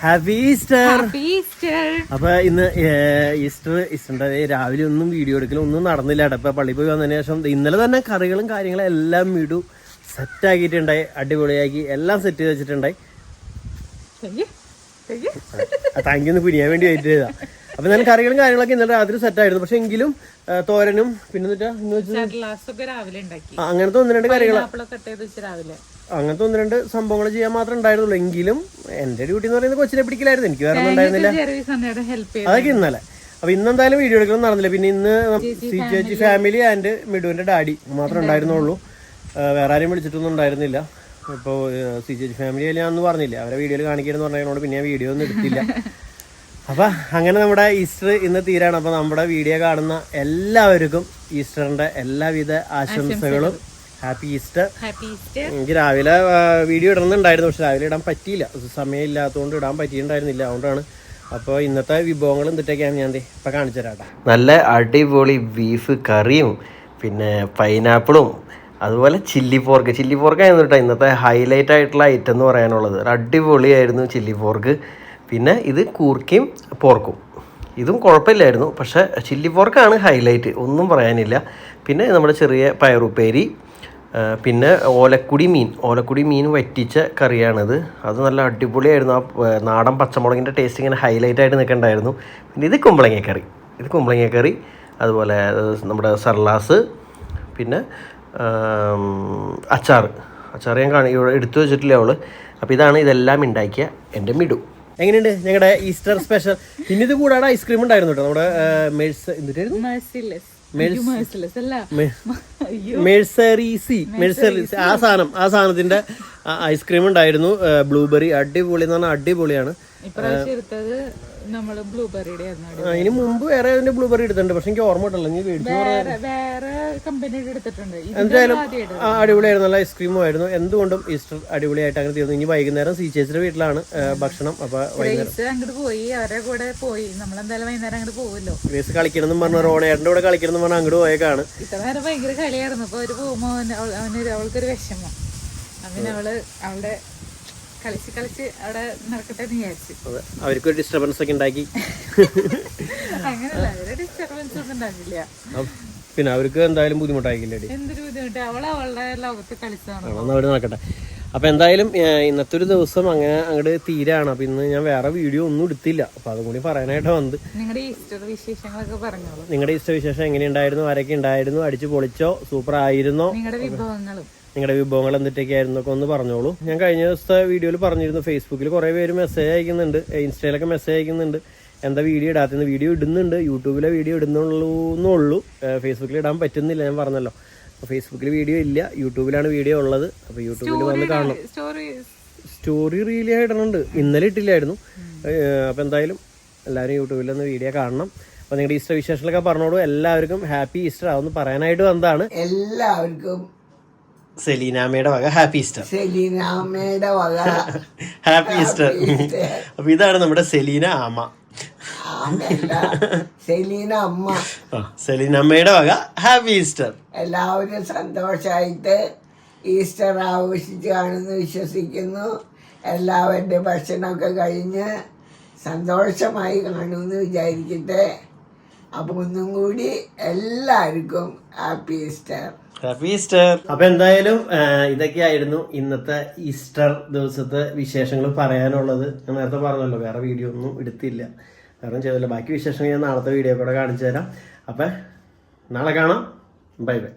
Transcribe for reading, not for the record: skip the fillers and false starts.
Happy Easter. അപ്പൊ ഇന്ന് ഈസ്റ്ററിന്റെ രാവിലെ ഒന്നും വീഡിയോ എടുക്കലും ഒന്നും നടന്നില്ല. ഇപ്പൊ പള്ളിയിൽ പോയി വന്നതിന് ശേഷം ഇന്നലെ തന്നെ കറികളും കാര്യങ്ങളും എല്ലാം വീടും സെറ്റ് ആക്കിയിട്ടുണ്ടായി, അടിപൊളിയാക്കി എല്ലാം സെറ്റ് ചെയ്ത് വെച്ചിട്ടുണ്ടായി. താങ്ക് യു പിടിയാൻ വേണ്ടി വെയിറ്റ് ചെയ്താ. അപ്പൊ ഞാൻ കറികളും കാര്യങ്ങളൊക്കെ ഇന്നലെ രാത്രി സെറ്റ് ആയിരുന്നു. പക്ഷെ എങ്കിലും തോരനും പിന്നെ അങ്ങനത്തെ ഒന്ന് രണ്ട് കറികൾ, അങ്ങനത്തെ ഒന്ന് രണ്ട് സംഭവങ്ങൾ ചെയ്യാൻ മാത്രമേ ഉണ്ടായിരുന്നുള്ളൂ. എങ്കിലും എന്റെ ഡ്യൂട്ടി എന്ന് പറയുന്നത് കൊച്ചിനെ പിടിക്കലായിരുന്നു, എനിക്ക് വേറെ ഉണ്ടായിരുന്നില്ല. അതൊക്കെ ഇന്നലെ. അപ്പൊ ഇന്നെന്തായാലും വീഡിയോ എടുക്കണം നടന്നില്ല. പിന്നെ ഇന്ന് ചേച്ചി ഫാമിലി ആൻഡ് മിഡുവിന്റെ ഡാഡി മാത്രമേ ഉണ്ടായിരുന്നുള്ളൂ, വേറെ ആരും വിളിച്ചിട്ടൊന്നും ഉണ്ടായിരുന്നില്ല. ഇപ്പോൾ ചേച്ചി ഫാമിലി ഞാനൊന്നും പറഞ്ഞില്ല, അവരെ വീഡിയോയിൽ കാണിക്കണമെന്ന് പറഞ്ഞതുകൊണ്ട് പിന്നെ ഞാൻ വീഡിയോ ഒന്നും എടുത്തില്ല. അപ്പൊ അങ്ങനെ നമ്മുടെ ഈസ്റ്റർ ഇന്ന് തീരാണ്. അപ്പൊ നമ്മുടെ വീഡിയോ കാണുന്ന എല്ലാവർക്കും ഈസ്റ്ററിന്റെ എല്ലാവിധ ആശംസകളും. Happy Easter. എനിക്ക് രാവിലെ വീഡിയോ ഇടുന്നുണ്ടായിരുന്നു, പക്ഷെ രാവിലെ ഇടാൻ പറ്റിയില്ല, സമയം ഇല്ലാത്തതുകൊണ്ട് ഇടാൻ പറ്റിയിട്ടുണ്ടായിരുന്നില്ല. അതുകൊണ്ടാണ്. അപ്പോൾ ഇന്നത്തെ വിഭവങ്ങൾ എന്തിട്ടൊക്കെയാണ് ഞാൻ ഇപ്പം കാണിച്ചു തരാം. നല്ല അടിപൊളി ബീഫ് കറിയും പിന്നെ പൈനാപ്പിളും അതുപോലെ ചില്ലി പോർക്കായിരുന്നു കേട്ടോ ഇന്നത്തെ ഹൈലൈറ്റ് ആയിട്ടുള്ള ഐറ്റം എന്ന് പറയാനുള്ളത്. ഒരു അടിപൊളിയായിരുന്നു ചില്ലി പോർക്ക്. പിന്നെ ഇത് കൂർക്കയും പോർക്കും, ഇതും കുഴപ്പമില്ലായിരുന്നു. പക്ഷേ ചില്ലി പോർക്കാണ് ഹൈലൈറ്റ്, ഒന്നും പറയാനില്ല. പിന്നെ നമ്മുടെ ചെറിയ പയറുപ്പേരി, പിന്നെ ഓലക്കുടി മീൻ വറ്റിച്ച കറിയാണിത്. അത് നല്ല അടിപൊളിയായിരുന്നു. ആ നാടൻ പച്ചമുളകിൻ്റെ ടേസ്റ്റ് ഇങ്ങനെ ഹൈലൈറ്റ് ആയിട്ട് നിൽക്കണ്ടായിരുന്നു. പിന്നെ ഇത് കുമ്പളങ്ങ കറി, അതുപോലെ നമ്മുടെ സർലാസ്, പിന്നെ അച്ചാർ ഞാൻ ഇവിടെ എടുത്തു വെച്ചിട്ടില്ല അവള്. അപ്പോൾ ഇതെല്ലാം ഉണ്ടാക്കിയ എൻ്റെ മിഡു. എങ്ങനെയുണ്ട് ഞങ്ങളുടെ ഈസ്റ്റർ സ്പെഷ്യൽ? പിന്നെ ഇത് കൂടാതെ ഐസ്ക്രീം ഉണ്ടായിരുന്നു കേട്ടോ, നമ്മുടെ മെഴ്സറീസി ആ സാധനത്തിന്റെ ഐസ്ക്രീം ഉണ്ടായിരുന്നു. ബ്ലൂബെറി അടിപൊളി എന്ന് പറഞ്ഞാൽ അടിപൊളിയാണ്. അതിന് മുമ്പ് വേറെ ബ്ലൂബെറി എടുത്തിട്ടുണ്ട്, പക്ഷെ എനിക്ക് ഓർമ്മ കിട്ടില്ല. എന്തായാലും അടിപൊളിയായിരുന്നു, നല്ല ഐസ്ക്രീമും ആയിരുന്നു. എന്തുകൊണ്ടും ഈസ്റ്റർ അടിപൊളിയായിട്ട് അങ്ങനെ തീർന്നു. ഇനി വൈകുന്നേരം ചേച്ചിയുടെ വീട്ടിലാണ് ഭക്ഷണം. അപ്പൊ ഗ്രേസ് കളിക്കണം പറഞ്ഞു, റോണേട്ടന്റെ കൂടെ കളിക്കണം പറഞ്ഞു അങ്ങോട്ട് പോയേക്കാണ്. ഭയങ്കര കളിയായിരുന്നു. അപ്പൊ ഒരു പോകുമ്പോ അവൾക്കൊരു വിഷമം, അങ്ങനെ അവളുടെ കളിച്ച് അവിടെ നടക്കട്ടെ എന്ന് വിചാരിച്ചു. അവർക്കൊരു ഡിസ്റ്റർബൻസ് ഒക്കെ ഉണ്ടാക്കി. അങ്ങനെയല്ല, ഡിസ്റ്റർബൻസ് ഒന്നും ഉണ്ടാക്കില്ല. പിന്നെ അവർക്ക് എന്തായാലും ബുദ്ധിമുട്ടായില്ലേ? എന്തൊരു ബുദ്ധിമുട്ട്, അവളുടെ ലോകത്ത് കളിച്ചാണ്. അവര് നടക്കട്ടെ. അപ്പൊ എന്തായാലും ഇന്നത്തെ ഒരു ദിവസം അങ്ങനെ അങ്ങോട്ട് തീരാണ്. അപ്പൊ ഇന്ന് ഞാൻ വേറെ വീഡിയോ ഒന്നും എടുത്തില്ല, അപ്പൊ അതും കൂടി പറയാനായിട്ട് വന്നത്. നിങ്ങളുടെ ഈസ്റ്റർ വിശേഷങ്ങളൊക്കെ പറഞ്ഞോളൂ. നിങ്ങളുടെ ഈസ്റ്റർ വിശേഷം എങ്ങനെയുണ്ടായിരുന്നു? ആരൊക്കെ ഉണ്ടായിരുന്നു? അടിച്ചു പൊളിച്ചോ? സൂപ്പർ ആയിരുന്നോ? നിങ്ങളുടെ വിഭവങ്ങൾ എന്തൊക്കെയായിരുന്നു ഒക്കെ ഒന്ന് പറഞ്ഞോളൂ. ഞാൻ കഴിഞ്ഞ ദിവസത്തെ വീഡിയോയിൽ പറഞ്ഞിരുന്നു, ഫേസ്ബുക്കിൽ കുറേ പേര് മെസ്സേജ് അയക്കുന്നുണ്ട്, ഇൻസ്റ്റയിലൊക്കെ മെസ്സേജ് അയക്കുന്നുണ്ട്, എന്താ വീഡിയോ ഇടാത്തത്? വീഡിയോ ഇടുന്നുണ്ട്, യൂട്യൂബിലെ വീഡിയോ ഇടുന്നുള്ളൂ, ഫേസ്ബുക്കിൽ ഇടാൻ പറ്റുന്നില്ല. ഞാൻ പറഞ്ഞല്ലോ, അപ്പോൾ ഫേസ്ബുക്കിൽ വീഡിയോ ഇല്ല, യൂട്യൂബിലാണ് വീഡിയോ ഉള്ളത്. അപ്പോൾ യൂട്യൂബിൽ വന്ന് കാണണം. സ്റ്റോറി റീലി ഇടുന്നുണ്ട്, ഇന്നലെ ഇട്ടില്ലായിരുന്നു. അപ്പോൾ എന്തായാലും എല്ലാവരും യൂട്യൂബിൽ ഒന്ന് വീഡിയോ കാണണം. അപ്പോൾ നിങ്ങളുടെ ഈസ്റ്റർ വിശേഷങ്ങളൊക്കെ പറഞ്ഞോളൂ. എല്ലാവർക്കും ഹാപ്പി ഈസ്റ്റർ ആവുമെന്ന് പറയാനായിട്ട് വന്നതാണ്. എല്ലാവർക്കും സെലീനാമ്മയുടെ വക ഹാപ്പി ഈസ്റ്റർ. സെലീനാമ്മയുടെ വക ഹാപ്പി ഈസ്റ്റർ. അപ്പൊ ഇതാണ് നമ്മുടെ സെലീന അമ്മ, സെലീന അമ്മ, സെലീനമ്മയുടെ വക ഹാപ്പി ഈസ്റ്റർ. എല്ലാവരും സന്തോഷമായിട്ട് ഈസ്റ്റർ ആഘോഷിച്ച് കാണുന്നു വിശ്വസിക്കുന്നു. എല്ലാവരുടെ ഭക്ഷണമൊക്കെ കഴിഞ്ഞ് സന്തോഷമായി കാണുമെന്ന് വിചാരിക്കട്ടെ. അപ്പൊ ഒന്നും കൂടി എല്ലാവർക്കും ഹാപ്പി ഈസ്റ്റർ. Happy Easter. അപ്പൊ എന്തായാലും ഇതൊക്കെയായിരുന്നു ഇന്നത്തെ ഈസ്റ്റർ ദിവസത്തെ വിശേഷങ്ങൾ പറയാനുള്ളത്. ഞാൻ നേരത്തെ പറഞ്ഞല്ലോ, വേറെ വീഡിയോ ഒന്നും എടുത്തില്ല, കാരണം ചെയ്തില്ല. ബാക്കി വിശേഷങ്ങൾ ഞാൻ നാളത്തെ വീഡിയോ കൂടെ കാണിച്ചു തരാം. അപ്പൊ നാളെ കാണാം. Bye bye.